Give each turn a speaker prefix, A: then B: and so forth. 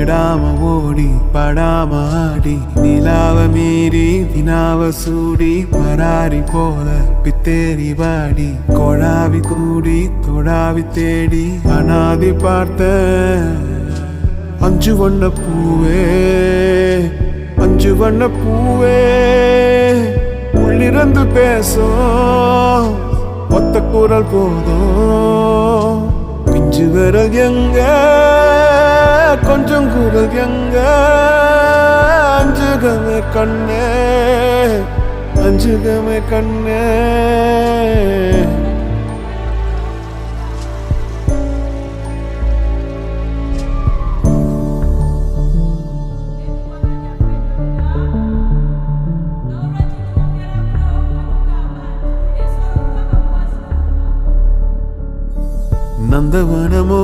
A: தேடாம ஓடி படாம ஆடி நிலாவ மீறி வினாவ சூடி பராரி போல பித்தேரி வாடி கொழாவி கூடி தொடாவி தேடி அனாதி பார்த்த அஞ்சு வண்ண பூவே அஞ்சு வண்ண பூவே உள்ளிருந்து பேசும் ஒத்த குரல் போதும் பிஞ்சு விரல் எங்க கொஞ்சம் குரல் எங்க அஞ்சுகமே கண்ணே அஞ்சுகமே கண்ணே நந்தவனமோ